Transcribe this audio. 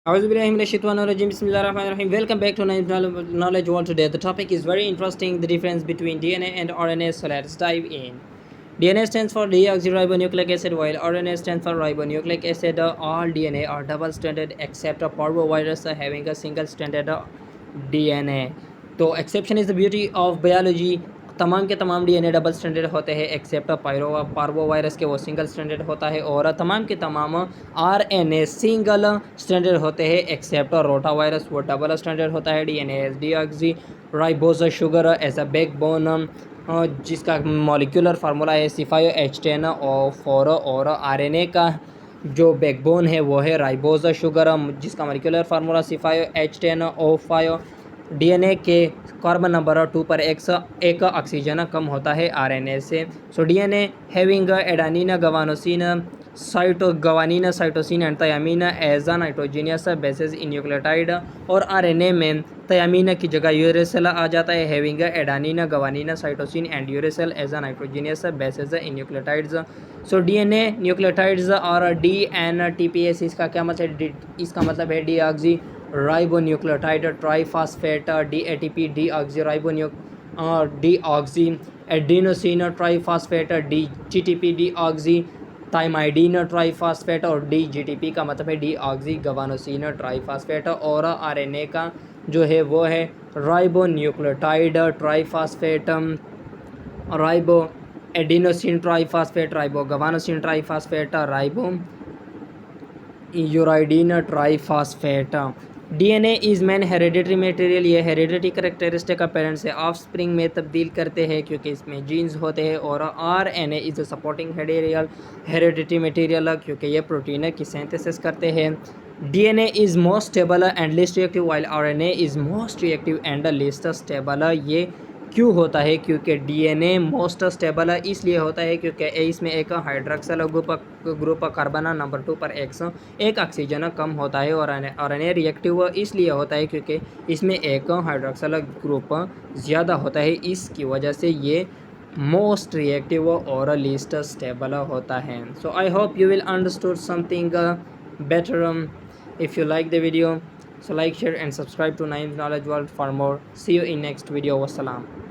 Bismillahirrahmanirrahim. Welcome back to Knowledge World today. The topic is very interesting, the difference between DNA and RNA. So let's dive in. DNA stands for deoxyribonucleic acid, while RNA stands for ribonucleic acid. All DNA are double-stranded except a parvovirus having a single-stranded DNA. तो exception is the beauty of biology. तमाम के तमाम DNA double standard होते हैं accept parvovirus के वो single standard होता है, और तमाम के तमाम आरएनए सिंगल स्टैंडर्ड होते हैं एक्सेप्ट रोटा वायरस वो डबल स्टैंडर्ड होता है. DNA as deoxyribose sugar as a backbone, जिसका मॉलिक्यूलर फार्मूला है C5H10O4, और आरएनए का जो बैकबोन है वो है राइबोज शुगर, जिसका मॉलिक्यूलर फार्मूला C5H10O5. डीएनए के कार्बन नंबर 2 पर एक ऑक्सीजन कम होता है आरएनए से. So DNA having adenine guanosine guanine cytosine and thymine as a nitrogenous bases in nucleotide, और आरएनए में थायामीन की जगह यूरेसिल आ जाता है. Having adenine guanine cytosine and uracil as a nitrogenous bases in nucleotides. So DNA nucleotides और dNTPs, इसका क्या मतलब है? इसका मतलब है deoxy ribonucleotide triphosphate, dATP deoxy adenosine triphosphate, dGTP deoxy thymidine triphosphate, और डीजीटीपी का मतलब है डीऑक्सी गवानोसिन ट्राइफॉस्फेट. और आरएनए का जो है वो है ribonucleotide triphosphate, ribo adenosine triphosphate, ribo guanosine triphosphate, ribo uridine triphosphate. DNA is man hereditary material. ये हेरिडिटरी करेक्टरिस्टिक का पेरेंट्स से ऑफस्प्रिंग में तब्दील करते हैं क्योंकि इसमें जीन्स होते हैं. और RNA is a supporting hereditary material क्योंकि ये प्रोटीन की सिंथेसिस करते हैं. DNA is most stable and least reactive while RNA is most reactive and list stable. ये क्यों होता है? क्योंकि डीएनए मोस्ट स्टेबल इसलिए होता है क्योंकि इसमें एक हाइड्रोक्सिल ग्रुप कार्बन नंबर 2 पर एक ऑक्सीजन कम होता है. और आरएनए रिएक्टिव इसलिए होता है क्योंकि इसमें एक हाइड्रोक्सिल ग्रुप ज़्यादा होता है. इसकी वजह से ये मोस्ट रिएक्टिव और लीस्ट स्टेबल होता है. So I hope you will understood something better. If you like the video, so like, share and subscribe to Knowledge World for more. See you in next video. Wassalam.